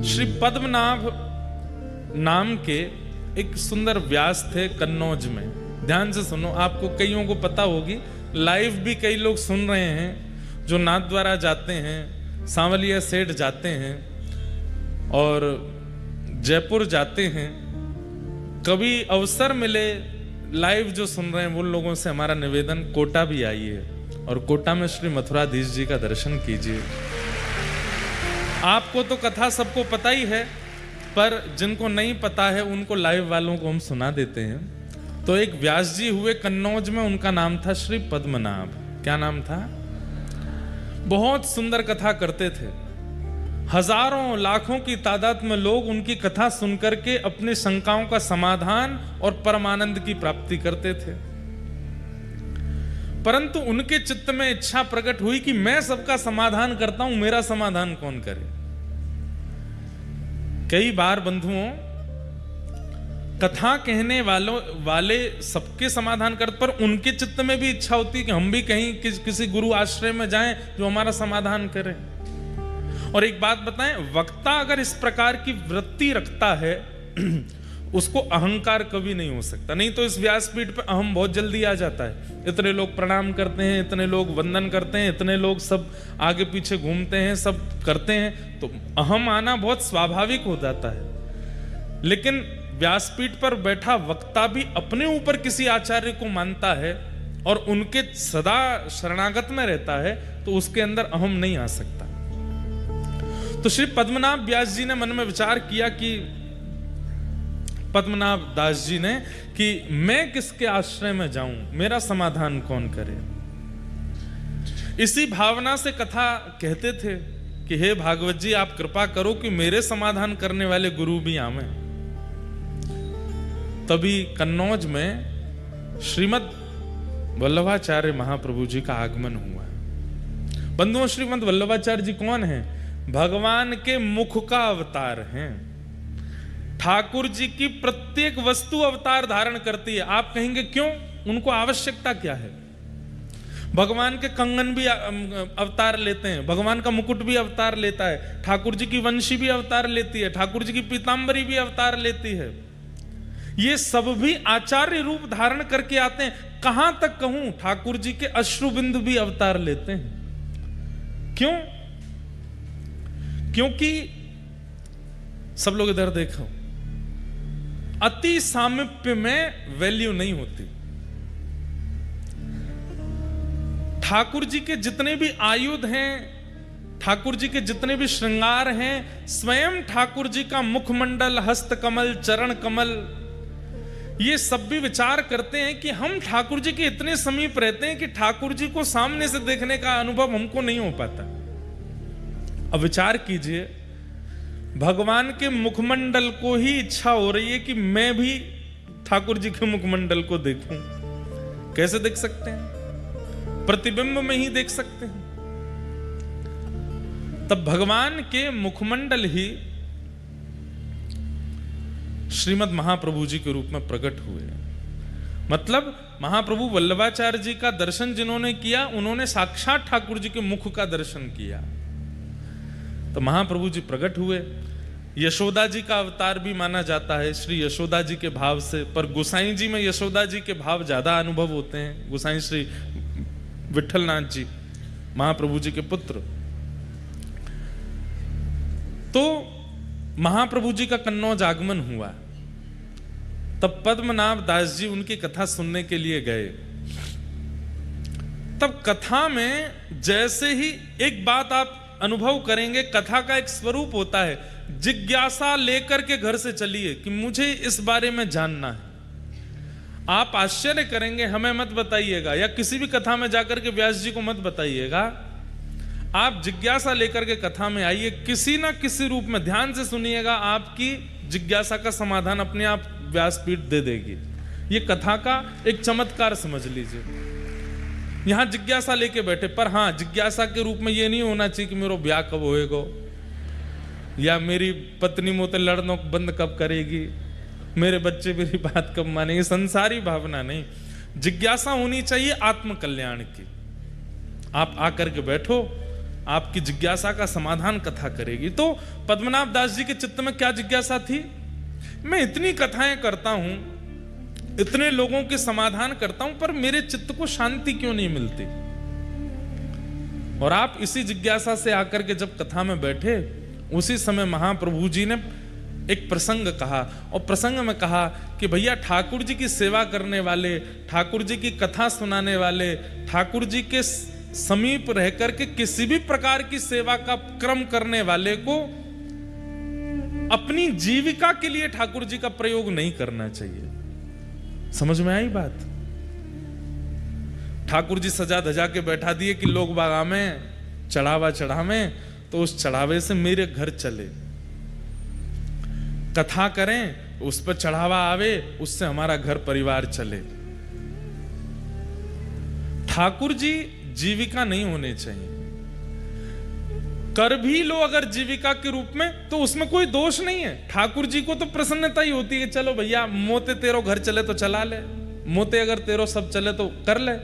श्री पद्मनाभ नाम के एक सुंदर व्यास थे कन्नौज में। ध्यान से सुनो, आपको कईयों को पता होगी, लाइव भी कई लोग सुन रहे हैं जो नाथद्वारा जाते हैं, सांवलिया सेठ जाते हैं और जयपुर जाते हैं। कभी अवसर मिले लाइव जो सुन रहे हैं उन लोगों से हमारा निवेदन, कोटा भी आइए और कोटा में श्री मथुराधीश जी का दर्शन कीजिए। आपको तो कथा सबको पता ही है, पर जिनको नहीं पता है उनको लाइव वालों को हम सुना देते हैं। तो एक व्यास जी हुए कन्नौज में, उनका नाम था श्री पद्मनाभ। क्या नाम था? बहुत सुंदर कथा करते थे। हजारों लाखों की तादाद में लोग उनकी कथा सुनकर के अपनी शंकाओं का समाधान और परमानंद की प्राप्ति करते थे। परंतु उनके चित्त में इच्छा प्रकट हुई कि मैं सबका समाधान करता हूं, मेरा समाधान कौन करे। कई बार बंधुओं, कथा कहने वाले सबके समाधान करते, पर उनके चित्त में भी इच्छा होती है कि हम भी कहीं किसी गुरु आश्रय में जाएं जो हमारा समाधान करे। और एक बात बताएं, वक्ता अगर इस प्रकार की वृत्ति रखता है उसको अहंकार कभी नहीं हो सकता। नहीं तो इस व्यासपीठ पे अहम बहुत जल्दी आ जाता है। इतने लोग प्रणाम करते हैं, इतने लोग वंदन करते हैं, इतने लोग सब आगे पीछे घूमते हैं, सब करते हैं, तो अहम आना बहुत स्वाभाविक हो जाता है। लेकिन व्यासपीठ पर बैठा वक्ता भी अपने ऊपर किसी आचार्य को मानता है और उनके सदा शरणागत में रहता है, तो उसके अंदर अहम नहीं आ सकता। तो श्री पद्मनाभ व्यास जी ने मन में विचार किया कि पद्मनाभ दास जी ने कि मैं किसके आश्रय में जाऊं, मेरा समाधान कौन करे। इसी भावना से कथा कहते थे कि हे भागवत जी, आप कृपा करो कि मेरे समाधान करने वाले गुरु भी आवे। तभी कन्नौज में श्रीमद वल्लभाचार्य महाप्रभु जी का आगमन हुआ। बंधुओं, श्रीमद वल्लभाचार्य जी कौन हैं? भगवान के मुख का अवतार हैं। ठाकुर जी की प्रत्येक वस्तु अवतार धारण करती है। आप कहेंगे क्यों? उनको आवश्यकता क्या है? भगवान के कंगन भी अवतार लेते हैं, भगवान का मुकुट भी अवतार लेता है, ठाकुर जी की वंशी भी अवतार लेती है, ठाकुर जी की पीतांबरी भी अवतार लेती है। ये सब भी आचार्य रूप धारण करके आते हैं। कहां तक कहूं, ठाकुर जी के अश्रुबिंदु भी अवतार लेते हैं। क्यों? क्योंकि सब लोग इधर देखो, अति सामीप्य में वैल्यू नहीं होती। ठाकुर जी के जितने भी आयुध हैं, ठाकुर जी के जितने भी श्रृंगार हैं, स्वयं ठाकुर जी का मुखमंडल, हस्त कमल, चरण कमल, ये सब भी विचार करते हैं कि हम ठाकुर जी के इतने समीप रहते हैं कि ठाकुर जी को सामने से देखने का अनुभव हमको नहीं हो पाता। अब विचार कीजिए, भगवान के मुखमंडल को ही इच्छा हो रही है कि मैं भी ठाकुर जी के मुखमंडल को देखूं। कैसे देख सकते हैं? प्रतिबिंब में ही देख सकते हैं। तब भगवान के मुखमंडल ही श्रीमद महाप्रभु जी के रूप में प्रकट हुए। मतलब महाप्रभु वल्लभाचार्य जी का दर्शन जिन्होंने किया, उन्होंने साक्षात ठाकुर जी के मुख का दर्शन किया। तो महाप्रभु जी प्रकट हुए। यशोदा जी का अवतार भी माना जाता है, श्री यशोदा जी के भाव से, पर गोसाई जी में यशोदा जी के भाव ज्यादा अनुभव होते हैं। गोसाई श्री विठलनाथ जी महाप्रभु जी के पुत्र। तो महाप्रभु जी का कन्नौज आगमन हुआ। तब पद्मनाभ दास जी उनकी कथा सुनने के लिए गए। तब कथा में जैसे ही एक बात आप अनुभव करेंगे, कथा का एक स्वरूप होता है, जिज्ञासा लेकर के घर से चलिए कि मुझे इस बारे में जानना है। आप आश्चर्य करेंगे, हमें मत बताइएगा या किसी भी कथा में जाकर के व्यास जी को मत बताइएगा। आप जिज्ञासा लेकर के कथा में आइए, किसी ना किसी रूप में ध्यान से सुनिएगा, आपकी जिज्ञासा का समाधान अपने आप व्यासपीठ दे देगी। ये कथा का एक चमत्कार समझ लीजिए। यहां जिज्ञासा लेके बैठे, पर हां, जिज्ञासा के रूप में ये नहीं होना चाहिए कि मेरा ब्याह कब होएगा, या मेरी पत्नी मोते लड़ना बंद कब करेगी, मेरे बच्चे मेरी बात कब मानेंगे। संसारी भावना नहीं, जिज्ञासा होनी चाहिए आत्म कल्याण की। आप आकर के बैठो, आपकी जिज्ञासा का समाधान कथा करेगी। तो पद्मनाभ दास जी के चित्त में क्या जिज्ञासा थी? मैं इतनी कथाएं करता हूं, इतने लोगों के समाधान करता हूं, पर मेरे चित्त को शांति क्यों नहीं मिलती? और आप इसी जिज्ञासा से आकर के जब कथा में बैठे, उसी समय महाप्रभु जी ने एक प्रसंग कहा, और प्रसंग में कहा कि भैया ठाकुर जी की सेवा करने वाले, ठाकुर जी की कथा सुनाने वाले, ठाकुर जी के समीप रहकर के किसी भी प्रकार की सेवा का क्रम करने वाले को अपनी जीविका के लिए ठाकुर जी का प्रयोग नहीं करना चाहिए। समझ में आई बात? ठाकुर जी सजा धजा के बैठा दिए कि लोग बागा में चढ़ावा चढ़ावे, तो उस चढ़ावे से मेरे घर चले, कथा करें, उस पर चढ़ावा आवे, उससे हमारा घर परिवार चले। ठाकुर जी जीविका नहीं होने चाहिए। कर भी लो अगर जीविका के रूप में, तो उसमें कोई दोष नहीं है। ठाकुर जी को तो प्रसन्नता ही होती है, चलो भैया मोते तेरो घर चले तो चला ले, मोते अगर तेरो सब चले तो कर ले।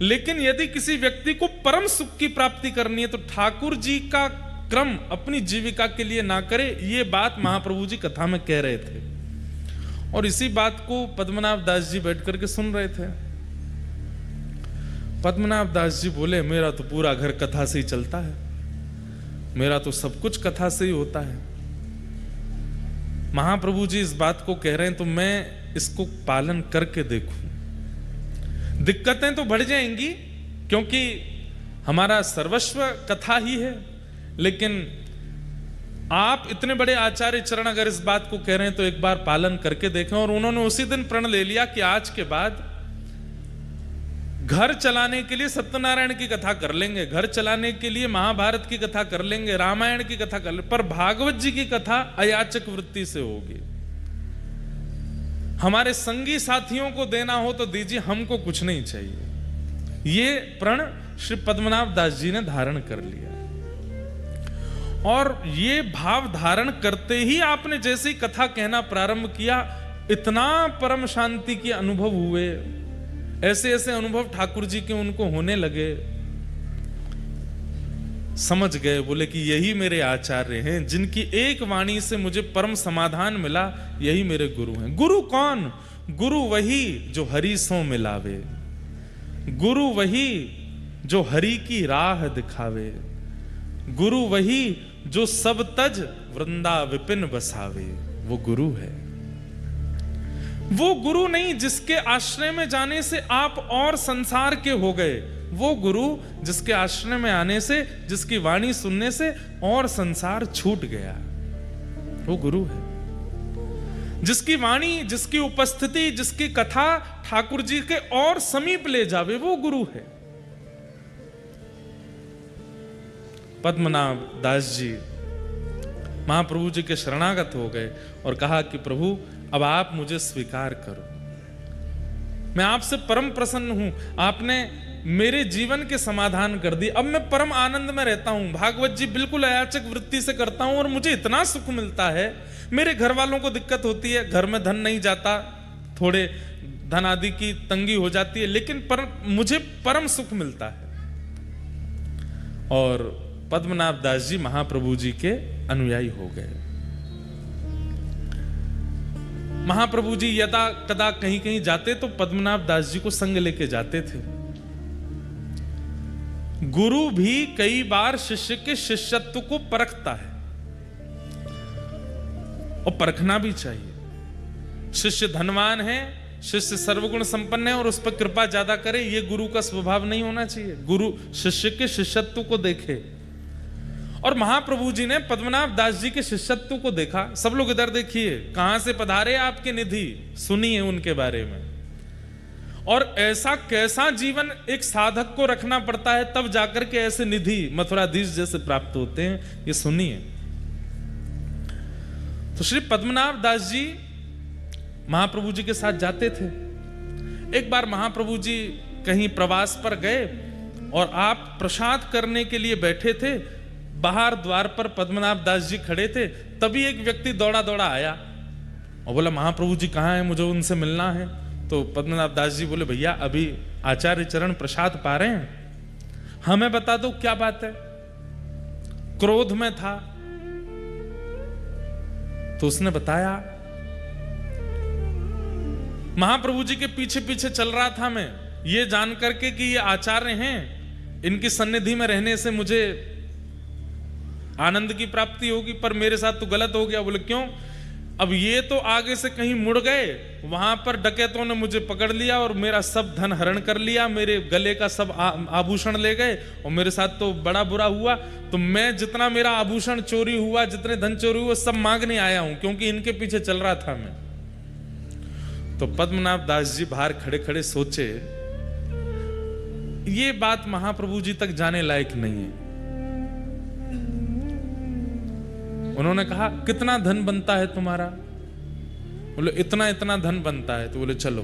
लेकिन यदि किसी व्यक्ति को परम सुख की प्राप्ति करनी है, तो ठाकुर जी का क्रम अपनी जीविका के लिए ना करे। ये बात महाप्रभु जी कथा में कह रहे थे, और इसी बात को पद्मनाभ दास जी बैठ करके सुन रहे थे। पद्मनाभ दास जी बोले, मेरा तो पूरा घर कथा से ही चलता है, मेरा तो सब कुछ कथा से ही होता है। महाप्रभु जी इस बात को कह रहे हैं, तो मैं इसको पालन करके देखूं। दिक्कतें तो बढ़ जाएंगी, क्योंकि हमारा सर्वस्व कथा ही है, लेकिन आप इतने बड़े आचार्य चरण अगर इस बात को कह रहे हैं, तो एक बार पालन करके देखें। और उन्होंने उसी दिन प्रण ले लिया कि आज के बाद घर चलाने के लिए सत्यनारायण की कथा कर लेंगे, घर चलाने के लिए महाभारत की कथा कर लेंगे, रामायण की कथा कर लेंगे, पर भागवत जी की कथा अयाचक वृत्ति से होगी। हमारे संगी साथियों को देना हो तो दीजिए, हमको कुछ नहीं चाहिए। ये प्रण श्री पद्मनाभ दास जी ने धारण कर लिया, और ये भाव धारण करते ही आपने जैसे ही कथा कहना प्रारंभ किया, इतना परम शांति के अनुभव हुए, ऐसे ऐसे अनुभव ठाकुर जी के उनको होने लगे। समझ गए, बोले कि यही मेरे आचार्य हैं, जिनकी एक वाणी से मुझे परम समाधान मिला, यही मेरे गुरु हैं। गुरु कौन? गुरु वही जो हरि सो मिलावे, गुरु वही जो हरि की राह दिखावे, गुरु वही जो सब तज वृंदा विपिन बसावे। वो गुरु है। वो गुरु नहीं जिसके आश्रय में जाने से आप और संसार के हो गए, वो गुरु जिसके आश्रय में आने से, जिसकी वाणी सुनने से और संसार छूट गया, वो गुरु है। जिसकी वाणी, जिसकी उपस्थिति, जिसकी कथा ठाकुर जी के और समीप ले जावे, वो गुरु है। पद्मनाभ दास जी महाप्रभु जी के शरणागत हो गए और कहा कि प्रभु अब आप मुझे स्वीकार करो, मैं आपसे परम प्रसन्न हूं, आपने मेरे जीवन के समाधान कर दिए, अब मैं परम आनंद में रहता हूं, भागवत जी बिल्कुल अयाचक वृत्ति से करता हूं और मुझे इतना सुख मिलता है। मेरे घर वालों को दिक्कत होती है, घर में धन नहीं जाता, थोड़े धन आदि की तंगी हो जाती है, लेकिन मुझे परम सुख मिलता है। और पद्मनाभ दास जी महाप्रभु जी के अनुयायी हो गए। महाप्रभु जी यदा कदा कहीं कहीं जाते तो पद्मनाभ दास जी को संग लेके जाते थे। गुरु भी कई बार शिष्य के शिष्यत्व को परखता है, और परखना भी चाहिए। शिष्य धनवान है, शिष्य सर्वगुण संपन्न है और उस पर कृपा ज्यादा करे, ये गुरु का स्वभाव नहीं होना चाहिए। गुरु शिष्य के शिष्यत्व को देखे, और महाप्रभु जी ने पद्मनाभ दास जी के शिष्यत्व को देखा। सब लोग इधर देखिए, कहां से पधारे आपके निधि, सुनिए उनके बारे में। और ऐसा कैसा जीवन एक साधक को रखना पड़ता है, तब जाकर के ऐसे निधि मथुराधीश जैसे प्राप्त होते हैं, ये सुनिए। तो श्री पद्मनाभ दास जी महाप्रभु जी के साथ जाते थे। एक बार महाप्रभु जी कहीं प्रवास पर गए और आप प्रसाद करने के लिए बैठे थे, बाहर द्वार पर पद्मनाभ दास जी खड़े थे। तभी एक व्यक्ति दौड़ा दौड़ा आया और बोला, महाप्रभु जी कहाँ हैं, मुझे उनसे मिलना है। तो पद्मनाभ दास जी बोले, भैया अभी आचार्य चरण प्रसाद पा रहे हैं, हमें बता दो क्या बात है। क्रोध में था। तो उसने बताया, महाप्रभु जी के पीछे पीछे चल रहा था मैं, ये जान करके कि ये आचार्य हैं, इनकी सन्निधि में रहने से मुझे आनंद की प्राप्ति होगी, पर मेरे साथ तो गलत हो गया। बोले क्यों? अब ये तो आगे से कहीं मुड़ गए, वहां पर डकैतों ने मुझे पकड़ लिया और मेरा सब धन हरण कर लिया, मेरे गले का सब आभूषण ले गए और मेरे साथ तो बड़ा बुरा हुआ। तो मैं जितना मेरा आभूषण चोरी हुआ, जितने धन चोरी हुआ, सब मांगने आया हूं, क्योंकि इनके पीछे चल रहा था मैं। तो पद्मनाभ दास जी बाहर खड़े खड़े सोचे, ये बात महाप्रभु जी तक जाने लायक नहीं है। उन्होंने कहा, कितना धन बनता है तुम्हारा? बोले इतना इतना धन बनता है। तो बोले चलो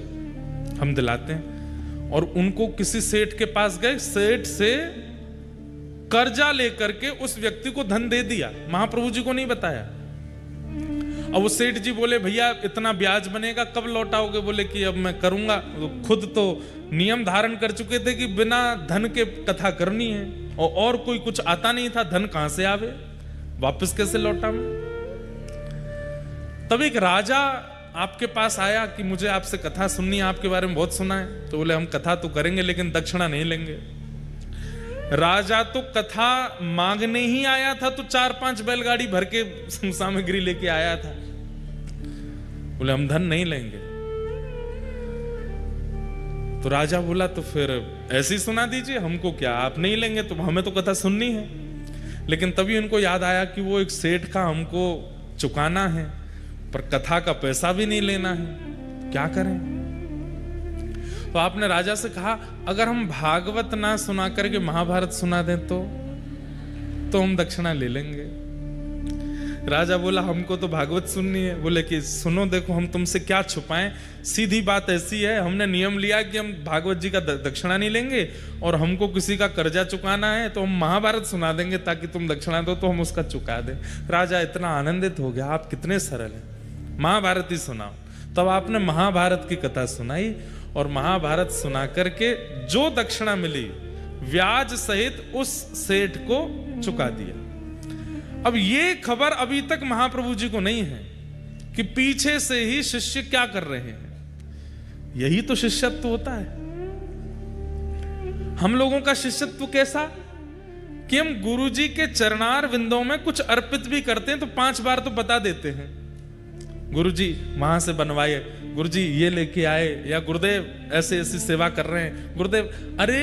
हम दिलाते हैं। और उनको किसी सेठ के पास गए, सेठ से कर्जा लेकर के उस व्यक्ति को धन दे दिया, महाप्रभु जी को नहीं बताया। अब वो सेठ जी बोले, भैया इतना ब्याज बनेगा, कब लौटाओगे? बोले कि अब मैं करूंगा। खुद तो नियम धारण कर चुके थे कि बिना धन के कथा करनी है, और कोई कुछ आता नहीं था, धन कहां से आवे, वापस कैसे लौटा मैं? तब एक राजा आपके पास आया कि मुझे आपसे कथा सुननी है, आपके बारे में बहुत सुना है। तो बोले हम कथा तो करेंगे लेकिन दक्षिणा नहीं लेंगे। राजा तो कथा मांगने ही आया था, तो 4-5 बैलगाड़ी भर के सामग्री लेके आया था। बोले हम धन नहीं लेंगे। तो राजा बोला, तो फिर ऐसे ही सुना दीजिए, हमको क्या, आप नहीं लेंगे तो हमें तो कथा सुननी है। लेकिन तभी उनको याद आया कि वो एक सेठ का हमको चुकाना है, पर कथा का पैसा भी नहीं लेना है, क्या करें? तो आपने राजा से कहा, अगर हम भागवत ना सुना करके महाभारत सुना दें तो हम दक्षिणा ले लेंगे। राजा बोला, हमको तो भागवत सुननी है। बोले कि सुनो, देखो हम तुमसे क्या छुपाएं, सीधी बात ऐसी है, हमने नियम लिया कि हम भागवत जी का दक्षिणा नहीं लेंगे, और हमको किसी का कर्जा चुकाना है तो हम महाभारत सुना देंगे ताकि तुम दक्षिणा दो तो हम उसका चुका दें। राजा इतना आनंदित हो गया, आप कितने सरल हैं, महाभारत ही सुनाओ। तब आपने महाभारत की कथा सुनाई, और महाभारत सुना करके जो दक्षिणा मिली ब्याज सहित उस सेठ को चुका दिया। अब ये खबर अभी तक महाप्रभु जी को नहीं है कि पीछे से ही शिष्य क्या कर रहे हैं। यही तो शिष्यत्व होता है। हम लोगों का शिष्यत्व कैसा कि हम गुरु जी के चरणार विंदों में कुछ अर्पित भी करते हैं तो 5 बार तो बता देते हैं, गुरु जी वहां से बनवाए, गुरु जी ये लेके आए, या गुरुदेव ऐसे ऐसी सेवा कर रहे हैं। गुरुदेव, अरे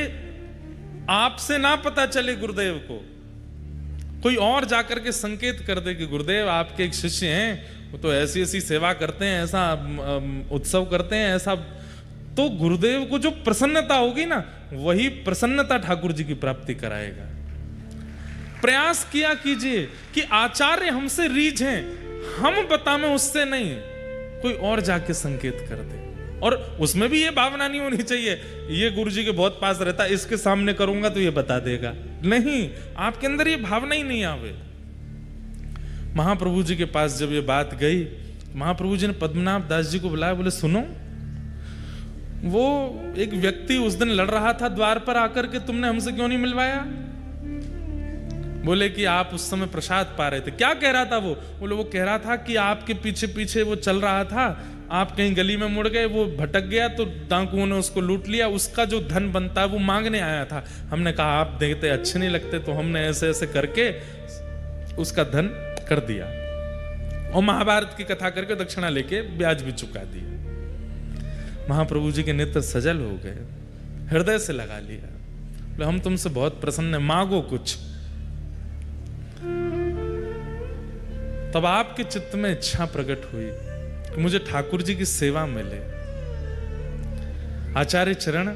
आपसे ना पता चले गुरुदेव को, कोई और जाकर के संकेत कर दे कि गुरुदेव आपके एक शिष्य हैं, वो तो ऐसी ऐसी सेवा करते हैं, ऐसा उत्सव करते हैं, ऐसा, तो गुरुदेव को जो प्रसन्नता होगी ना, वही प्रसन्नता ठाकुर जी की प्राप्ति कराएगा। प्रयास किया कीजिए कि आचार्य हमसे रीझ हैं, हम बतावें उससे नहीं, कोई और जाके संकेत कर दे। और उसमें भी ये भावना नहीं होनी चाहिए ये गुरु जी के बहुत पास रहता, इसके सामने करूंगा तो ये बता देगा, नहीं, आपके अंदर ये भावना ही नहीं आवे। महाप्रभु जी के पास जब ये बात गई, महाप्रभु जी ने पद्मनाभ दास जी को बुलाया, बोले सुनो, वो एक व्यक्ति उस दिन लड़ रहा था द्वार पर आकर के, तुमने हमसे क्यों नहीं मिलवाया? बोले कि आप उस समय प्रसाद पा रहे थे। क्या कह रहा था वो? बोले वो कह रहा था कि आपके पीछे पीछे वो चल रहा था, आप कहीं गली में मुड़ गए, वो भटक गया तो डाकुओं ने उसको लूट लिया, उसका जो धन बनता है वो मांगने आया था। हमने कहा आप देखते अच्छे नहीं लगते, तो हमने ऐसे ऐसे करके उसका धन कर दिया और महाभारत की कथा करके दक्षिणा लेके ब्याज भी चुका दिया। महाप्रभु जी के नेत्र सजल हो गए, हृदय से लगा लिया, बोले हम तुमसे बहुत प्रसन्न हैं, मांगो कुछ। तब आपके चित्त में इच्छा प्रकट हुई कि मुझे ठाकुर जी की सेवा मिले। आचार्य चरण,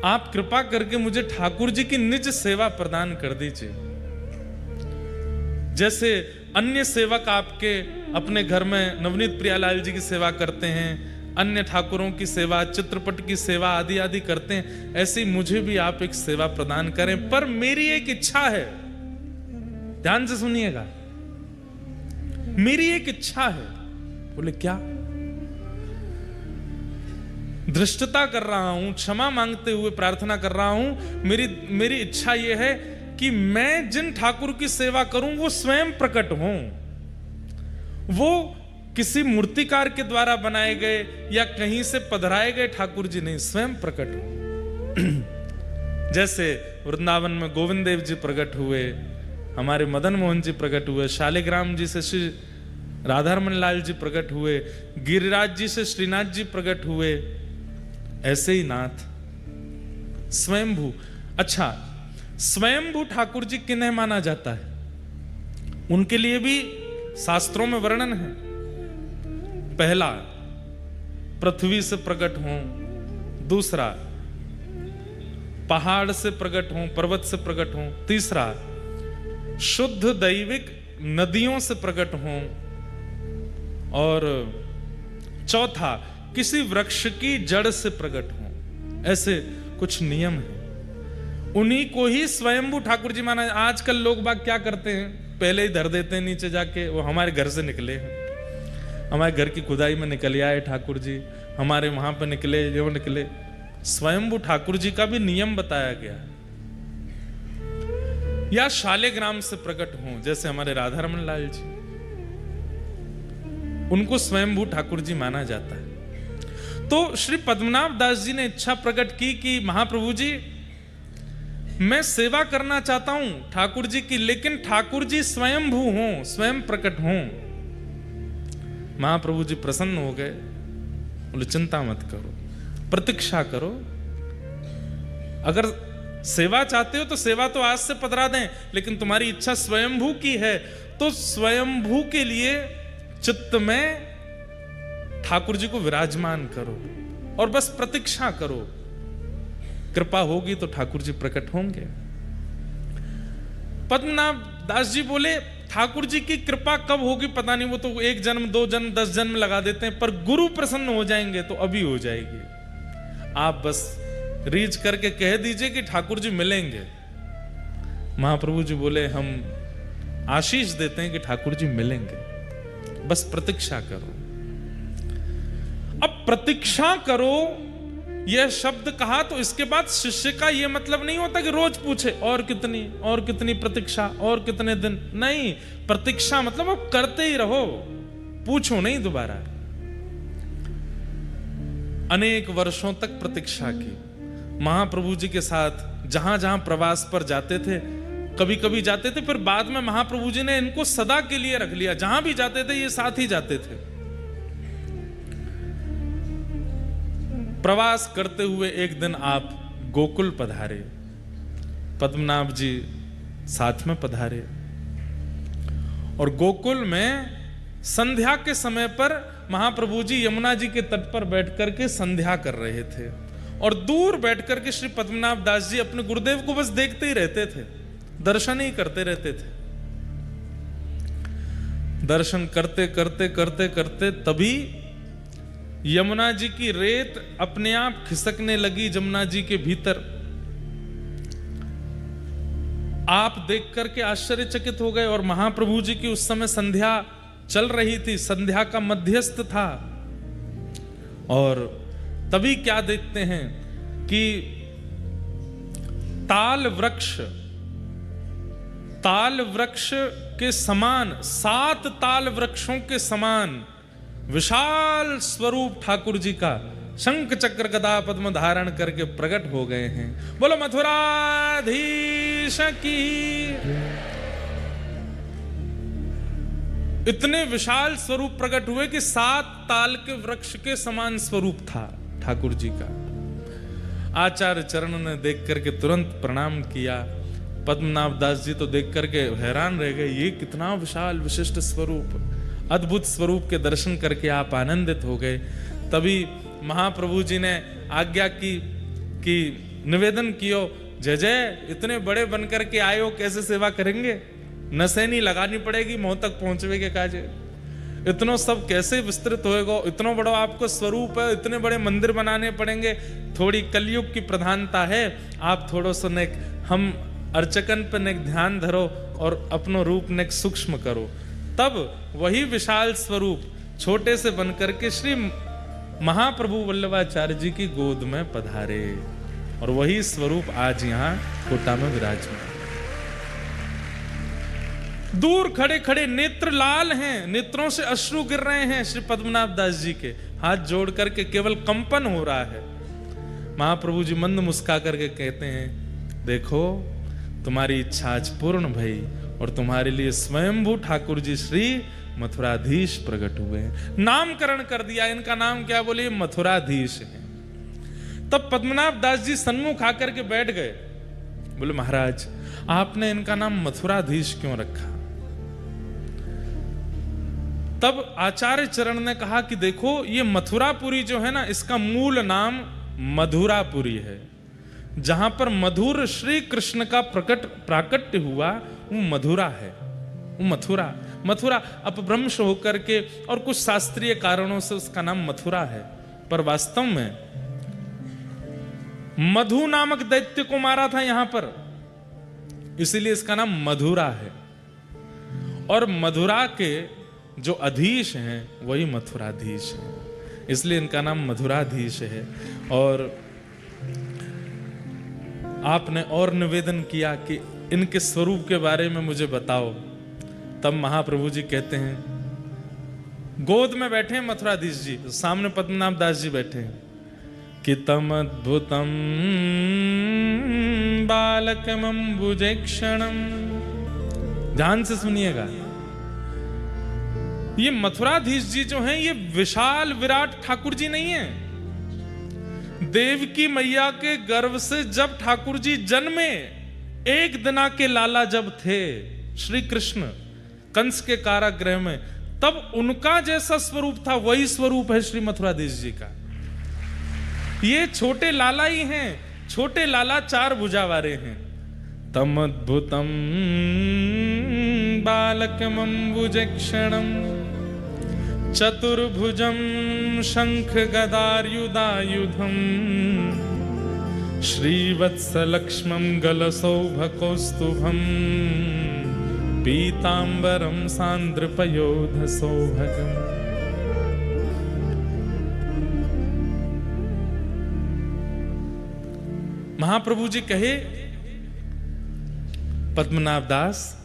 आप कृपा करके मुझे ठाकुर जी की निज सेवा प्रदान कर दीजिए। जैसे अन्य सेवक आपके अपने घर में नवनीत प्रियालाल जी की सेवा करते हैं, अन्य ठाकुरों की सेवा, चित्रपट की सेवा आदि आदि करते हैं, ऐसे ही मुझे भी आप एक सेवा प्रदान करें। पर मेरी एक इच्छा है, ध्यान से सुनिएगा, मेरी एक इच्छा है। बोले क्या? धृष्टता कर रहा हूं, क्षमा मांगते हुए प्रार्थना कर रहा हूं, मेरी इच्छा यह है कि मैं जिन ठाकुर की सेवा करूं वो स्वयं प्रकट हों, वो किसी मूर्तिकार के द्वारा बनाए गए या कहीं से पधराए गए ठाकुर जी नहीं, स्वयं प्रकट हो। जैसे वृंदावन में गोविंद देव जी प्रकट हुए, हमारे मदन मोहन जी प्रकट हुए, शालिग्राम जी से श्री राधारमण लाल जी प्रकट हुए, गिरिराज जी से श्रीनाथ जी प्रकट हुए, ऐसे ही नाथ स्वयंभू। अच्छा, स्वयंभू ठाकुर जी किन्हें माना जाता है? उनके लिए भी शास्त्रों में वर्णन है। पहला, पृथ्वी से प्रकट हों, दूसरा पहाड़ से प्रकट हों, पर्वत से प्रकट हों, तीसरा शुद्ध दैविक नदियों से प्रकट हों, और चौथा किसी वृक्ष की जड़ से प्रकट हों। ऐसे कुछ नियम है, उन्हीं को ही स्वयंभू ठाकुर जी माना। आजकल लोग बाग क्या करते हैं, पहले ही धर देते हैं नीचे जाके, वो हमारे घर से निकले हैं, हमारे घर की खुदाई में निकल आए ठाकुर जी, हमारे वहां पे निकले, जो निकले। स्वयंभू ठाकुर जी का भी नियम बताया गया। या शालिग्राम से प्रकट हों, जैसे हमारे राधारमण लाल जी, उनको स्वयंभू ठाकुर जी माना जाता है। तो श्री पद्मनाभ दास जी ने इच्छा प्रकट की कि महाप्रभु जी, मैं सेवा करना चाहता हूं ठाकुर जी की, लेकिन ठाकुर जी स्वयंभू हों, स्वयं प्रकट हों। महाप्रभु जी प्रसन्न हो गए, बोले चिंता मत करो, प्रतीक्षा करो। अगर सेवा चाहते हो तो सेवा तो आज से पधरा दें, लेकिन तुम्हारी इच्छा स्वयंभू की है तो स्वयंभू के लिए चित्त में ठाकुर जी को विराजमान करो और बस प्रतीक्षा करो, कृपा होगी तो ठाकुर जी प्रकट होंगे। पद्मनाभ दास जी बोले ठाकुर जी की कृपा कब होगी पता नहीं, वो तो 1 जन्म 2 जन्म 10 जन्म लगा देते हैं, पर गुरु प्रसन्न हो जाएंगे तो अभी हो जाएगी। आप बस रीच करके कह दीजिए कि ठाकुर जी मिलेंगे। महाप्रभु जी बोले हम आशीष देते हैं कि ठाकुर जी मिलेंगे, बस प्रतीक्षा करो। अब प्रतीक्षा करो यह शब्द कहा तो इसके बाद शिष्य का यह मतलब नहीं होता कि रोज पूछे और कितनी प्रतीक्षा और कितने दिन, नहीं। प्रतीक्षा मतलब अब करते ही रहो, पूछो नहीं दोबारा। अनेक वर्षों तक प्रतीक्षा की। महाप्रभु जी के साथ जहां जहां प्रवास पर जाते थे, कभी कभी जाते थे, फिर बाद में महाप्रभु जी ने इनको सदा के लिए रख लिया, जहां भी जाते थे ये साथ ही जाते थे। प्रवास करते हुए एक दिन आप गोकुल पधारे, पद्मनाभ जी साथ में पधारे, और गोकुल में संध्या के समय पर महाप्रभु जी यमुना जी के तट पर बैठ करके संध्या कर रहे थे, और दूर बैठ करके श्री पद्मनाभ दास जी अपने गुरुदेव को बस देखते ही रहते थे, दर्शन ही करते रहते थे। दर्शन करते करते करते करते तभी यमुना जी की रेत अपने आप खिसकने लगी जमुना जी के भीतर। आप देख करके आश्चर्यचकित हो गए, और महाप्रभु जी की उस समय संध्या चल रही थी, संध्या का मध्यस्थ था। और तभी क्या देखते हैं कि ताल वृक्ष के समान, 7 ताल वृक्षों के समान विशाल स्वरूप ठाकुर जी का शंख चक्र गदा पद्म धारण करके प्रकट हो गए हैं। बोलो मथुराधीश की। इतने विशाल स्वरूप प्रकट हुए कि 7 ताल के वृक्ष के समान स्वरूप था ठाकुर जी का। आचार्य चरण ने देख करके तुरंत प्रणाम किया। पद्मनाभ दास जी तो देख करके हैरान रह गए, ये कितना विशाल विशिष्ट स्वरूप, अद्भुत स्वरूप के दर्शन करके आप आनंदित हो गए। तभी महाप्रभु जी ने आज्ञा की कि निवेदन कियो, जय जय इतने बड़े बनकर के आए हो, कैसे सेवा करेंगे, नसैनी लगानी पड़ेगी, मोह तक पहुंचवे के काजे, इतनो सब कैसे विस्तृत होएगा, इतना बड़ा आपको स्वरूप है, इतने बड़े मंदिर बनाने पड़ेंगे। थोड़ी कलयुग की प्रधानता है, आप थोड़ो सो ने हम अर्चकन पर ने ध्यान धरो और अपनो रूप ने सूक्ष्म करो। तब वही विशाल स्वरूप छोटे से बनकर के श्री महाप्रभु वल्लभाचार्य जी की गोद में पधारे, और वही स्वरूप आज यहाँ कोटा में विराजमान। दूर खड़े खड़े नेत्र लाल हैं, नेत्रों से अश्रु गिर रहे हैं श्री पद्मनाभ दास जी के, हाथ जोड़ करके केवल कंपन हो रहा है। महाप्रभु जी मंद मुस्का करके कहते हैं, देखो तुम्हारी इच्छा आज पूर्ण भई और तुम्हारे लिए स्वयंभू ठाकुर जी श्री मथुराधीश प्रकट हुए हैं। नामकरण कर दिया, इनका नाम क्या बोले, मथुराधीश है। तब पद्मनाभ दास जी सन्मुख आकर के बैठ गए, बोले महाराज आपने इनका नाम मथुराधीश क्यों रखा? तब आचार्य चरण ने कहा कि देखो ये मथुरापुरी जो है ना, इसका मूल नाम मधुरापुरी है। जहां पर मधुर श्री कृष्ण का प्राकट्य हुआ वो मधुरा है, वो मथुरा अपभ्रंश होकर के और कुछ शास्त्रीय कारणों से उसका नाम मथुरा है, पर वास्तव में मधु नामक दैत्य को मारा था यहां पर, इसीलिए इसका नाम मधुरा है। और मधुरा के जो अधीश हैं वही मथुराधीश हैं, इसलिए इनका नाम मधुराधीश है। और आपने और निवेदन किया कि इनके स्वरूप के बारे में मुझे बताओ। तब महाप्रभु जी कहते हैं, गोद में बैठे हैं मथुराधीश जी, सामने पद्मनाभ दास जी बैठे हैं, कि तम अद्भुतम बालकमंबुजेक्षणम। ध्यान से सुनिएगा, ये मथुराधीश जी जो हैं ये विशाल विराट ठाकुर जी नहीं है। देवकी मैया के गर्भ से जब ठाकुर जी जन्मे, एक दिना के लाला जब थे श्री कृष्ण कंस के कारागृह में, तब उनका जैसा स्वरूप था वही स्वरूप है श्री मथुराधीश जी का। ये छोटे लाला ही हैं, छोटे लाला चार भुजा वाले हैं। तम अद्भुतम बालकमंबुजेक्षणम चतुर्भुजम शंख गदायुधायुधम श्रीवत्सलक्ष्मं गलसौभकौस्तुभम पीतांबरम सांद्रपयोधसौभगम। महाप्रभु जी कहे, पद्मनाभ दास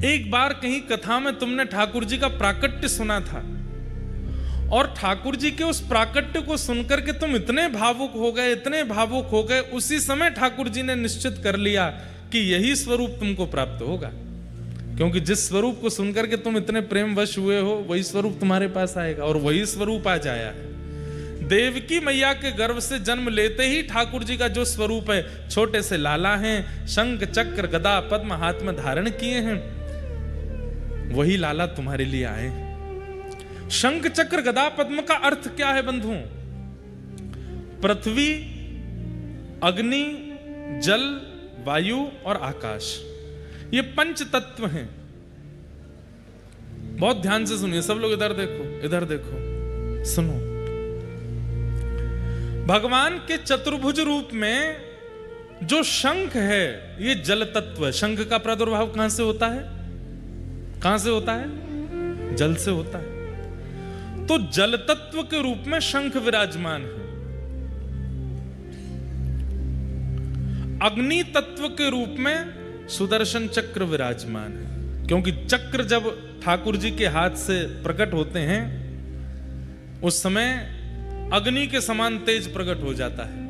एक बार कहीं कथा में तुमने ठाकुर जी का प्राकट्य सुना था, और ठाकुर जी के उस प्राकट्य को सुनकर के तुम इतने भावुक हो गए, इतने भावुक हो गए, उसी समय ठाकुर जी ने निश्चित कर लिया कि यही स्वरूप तुमको प्राप्त होगा, क्योंकि जिस स्वरूप को सुनकर के तुम इतने प्रेमवश हुए हो वही स्वरूप तुम्हारे पास आएगा, और वही स्वरूप आज आया है। देवकी मैया के गर्भ से जन्म लेते ही ठाकुर जी का जो स्वरूप है, छोटे से लाला हैं, शंख चक्र गदा पद्म हाथ में धारण किए हैं, वही लाला तुम्हारे लिए आए। शंख चक्र गदा पद्म का अर्थ क्या है बंधुओं? पृथ्वी, अग्नि, जल, वायु और आकाश, ये पंच तत्व हैं। बहुत ध्यान से सुनिए सब लोग, इधर देखो, इधर देखो, सुनो। भगवान के चतुर्भुज रूप में जो शंख है ये जल तत्व है। शंख का प्रादुर्भाव कहां से होता है? कहां से होता है? जल से होता है। तो जल तत्व के रूप में शंख विराजमान है। अग्नि तत्व के रूप में सुदर्शन चक्र विराजमान है, क्योंकि चक्र जब ठाकुर जी के हाथ से प्रकट होते हैं उस समय अग्नि के समान तेज प्रकट हो जाता है।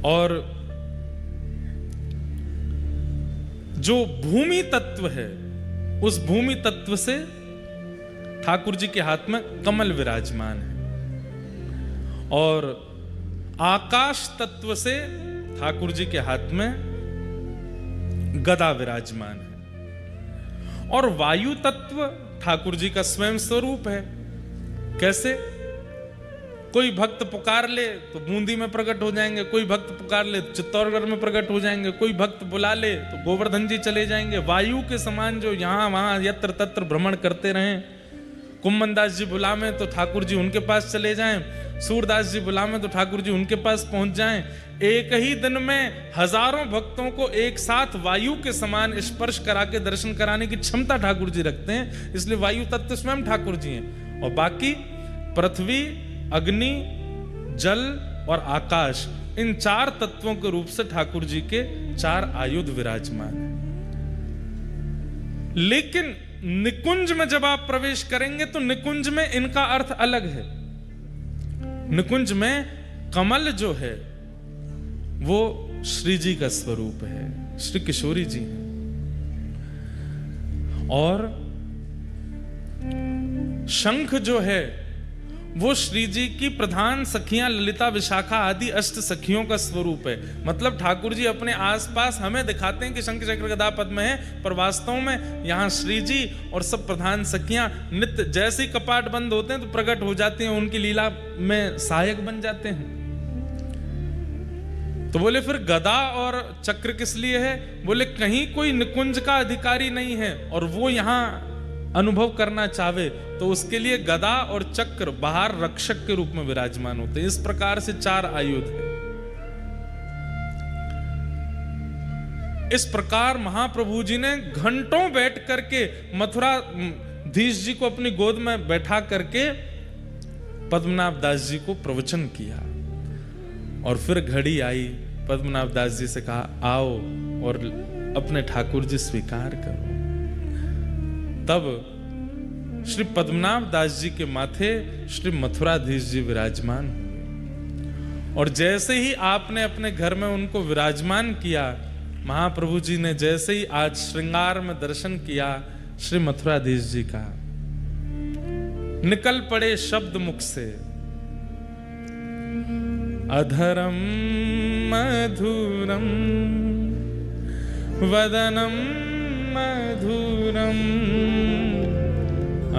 और जो भूमि तत्व है, उस भूमि तत्व से ठाकुर जी के हाथ में कमल विराजमान है, और आकाश तत्व से ठाकुर जी के हाथ में गदा विराजमान है, और वायु तत्व ठाकुर जी का स्वयं स्वरूप है। कैसे? कोई भक्त पुकार ले तो बूंदी में प्रकट हो जाएंगे, कोई भक्त पुकार ले तो चित्तौड़गढ़ में प्रकट हो जाएंगे, कोई भक्त बुला ले तो गोवर्धन जी चले जाएंगे। वायु के समान जो यहाँ वहां यत्र तत्र भ्रमण करते रहें। कुम्मन दास जी बुला में तो ठाकुर जी उनके पास चले जाएं, सूरदास जी बुला में तो ठाकुर जी उनके पास पहुंच जाएं। एक ही दिन में हजारों भक्तों को एक साथ वायु के समान स्पर्श करा के दर्शन कराने की क्षमता ठाकुर जी रखते हैं, इसलिए वायु तत्व स्वयं ठाकुर जी हैं। और बाकी पृथ्वी, अग्नि, जल और आकाश, इन 4 तत्वों के रूप से ठाकुर जी के 4 आयुध विराजमान हैं। लेकिन निकुंज में जब आप प्रवेश करेंगे तो निकुंज में इनका अर्थ अलग है। निकुंज में कमल जो है वो श्री जी का स्वरूप है, श्री किशोरी जी हैं। और शंख जो है वो श्री जी की प्रधान सखियां ललिता, विशाखा आदि अष्ट सखियों का स्वरूप है। मतलब ठाकुर जी अपने आसपास हमें दिखाते हैं कि शंख चक्र गदा पद्म है, पर वास्तव में यहाँ श्री जी और सब प्रधान सखियां नित्य जैसे ही कपाट बंद होते हैं तो प्रकट हो जाती हैं, उनकी लीला में सहायक बन जाते हैं। तो बोले फिर गदा और चक्र किस लिए है? बोले कहीं कोई निकुंज का अधिकारी नहीं है और वो यहाँ अनुभव करना चाहे तो उसके लिए गदा और चक्र बाहर रक्षक के रूप में विराजमान होते हैं। इस प्रकार से 4 आयुध है। इस प्रकार महाप्रभु जी ने घंटों बैठ करके मथुराधीश जी को अपनी गोद में बैठा करके पद्मनाभ दास जी को प्रवचन किया। और फिर घड़ी आई, पद्मनाभ दास जी से कहा आओ और अपने ठाकुर जी स्वीकार करो। तब श्री पद्मनाभ दास जी के माथे श्री मथुराधीश जी विराजमान हुए। और जैसे ही आपने अपने घर में उनको विराजमान किया, महाप्रभु जी ने जैसे ही आज श्रृंगार में दर्शन किया श्री मथुराधीश जी का, निकल पड़े शब्द मुख से, अधरम मधुरम वदनम मधुरम,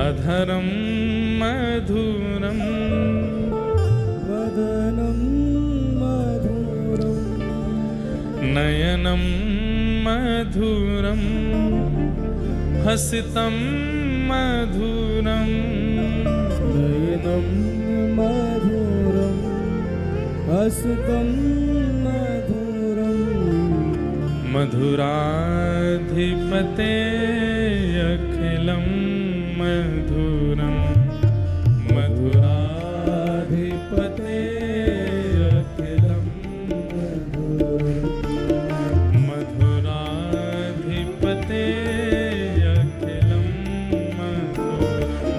अधरम मधुरम वदनम मधुरम, नयनम मधुरम हसितम मधुरम, नयनम मधुरम हसितम मधुरम, मधुराधिपते अखिलम मधुरम, मधुराधिपते अखिलम मधुरम, मधुराधिपते अखिलम मधुरम,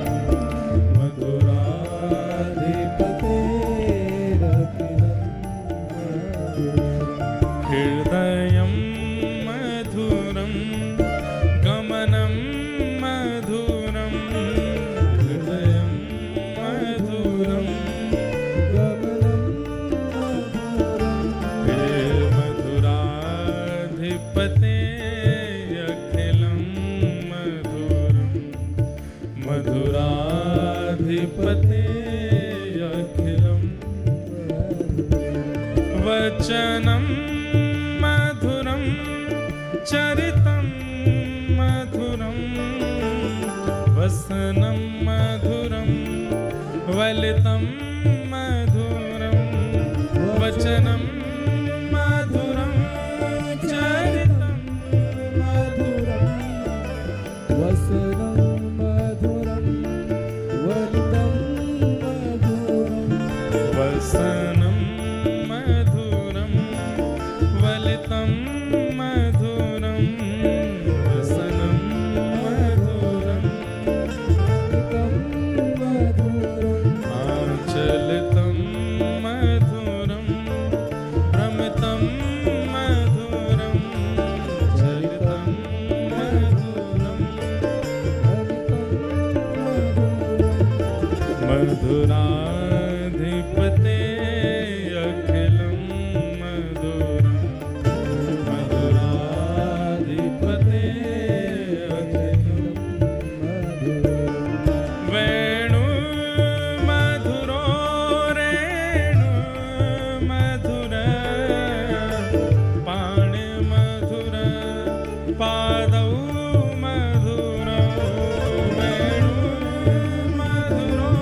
मधुराधिपते अखिलम मधुरम, हृदयम मधुरम गमनम मधुरम, हृदयम मधुरम गमनम मधुरम, हे मधुराधिपते अखिलम मधुरम, मधुराधिपते अखिलम वचनम मधुरम चरितम मधुरम, वसनम मधुरम वलितम मधुरम, वचनम मधुरम चरितम मधुरम वसनं मधुरं वलितं मधुरं, वसनम मधुरम वलितम मधुरम, वसनम मधुरम मधुरं आचलितम मधुरम भ्रमितम मधुरम, चलितम मधुरम मधुराधिपते अखिलम मधुरम, मधुराधिपते अखिलम वेणु मधुरो रेणु मधुर, पाणि मधुर पादौ मधुर, वेणु मधुरो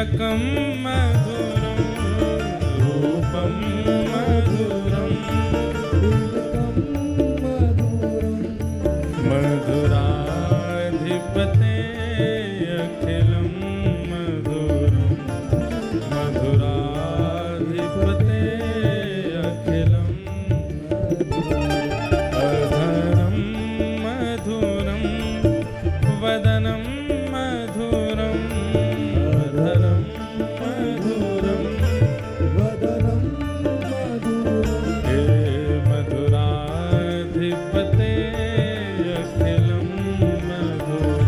तिलकं मधुरं रूपं मधुरं मधुराधिपते अखिलं मधुरं मधुराधिपते अखिलं अधरं मधुरं वदनं मधुरं अधरं मधुरं हे मधुराधिपते अखिलं मधुरं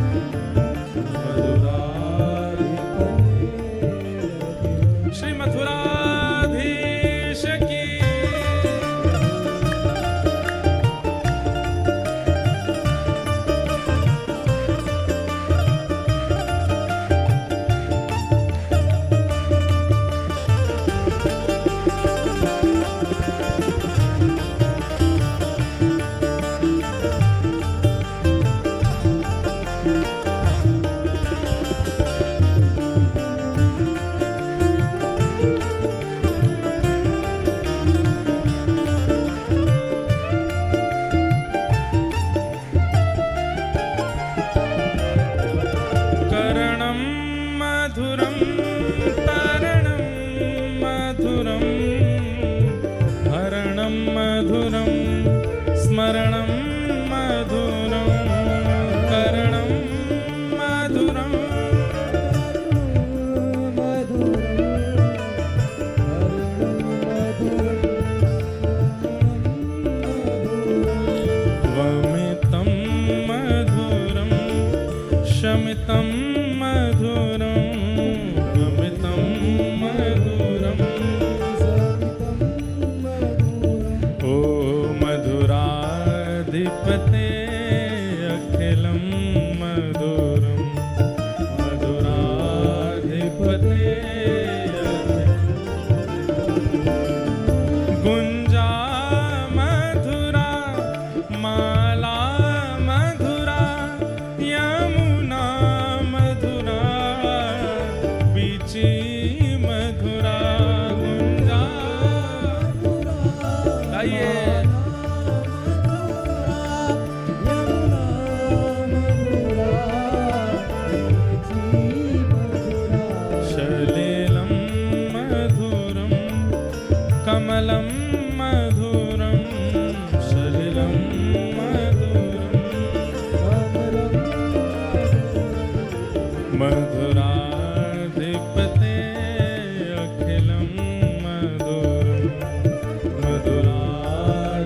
श्री मथुराधीश की करणं मधुरं तरणं मधुरं हरणं मधुरं स्मरणं मधुरं करणं मधुरं वमितं मधुरं शमितं मधुरं वमितं मधुरं ओ मधुराधिपते अखिलं मधुरं मधुराधिपते गुंजा मधुरा माला मधुरा यमुना मधुरा बीची मधुरा गुंजा गाइए शलीलं मधुरं कमलं मधुरं शलीलं मधुरं मधुराधिपते अखिलं मधुरं मधुराधिपते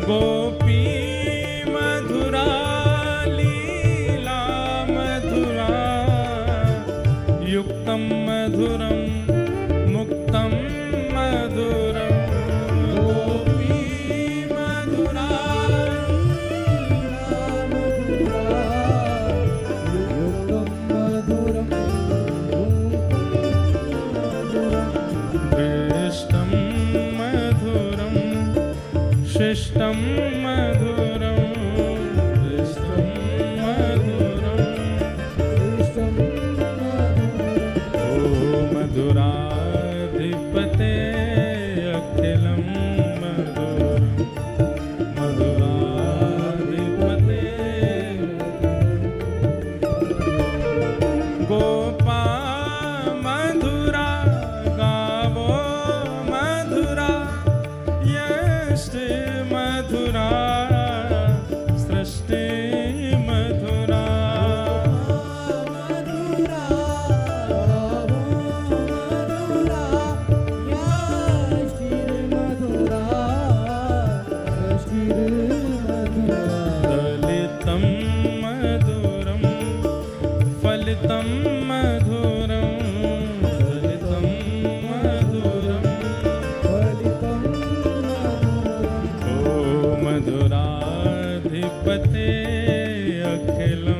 गोपी मधुरा लीला मधुरा युक्तं मधुरं मुक्तं मधुरं गोपी मधुरा दृष्टं मधुरं शिष्टं मधुरं दृष्टं मधुरं ओ मधुराधिपते अखिलं मधुरं मधुराधिपते गोपा मधुरा गावो मधुरा यष्टि मधुरा सृष्टि मधुरा दलितं मधुरं फलितं मधुरं दलितं मधुरं ओ मधुराधिपते अखिलं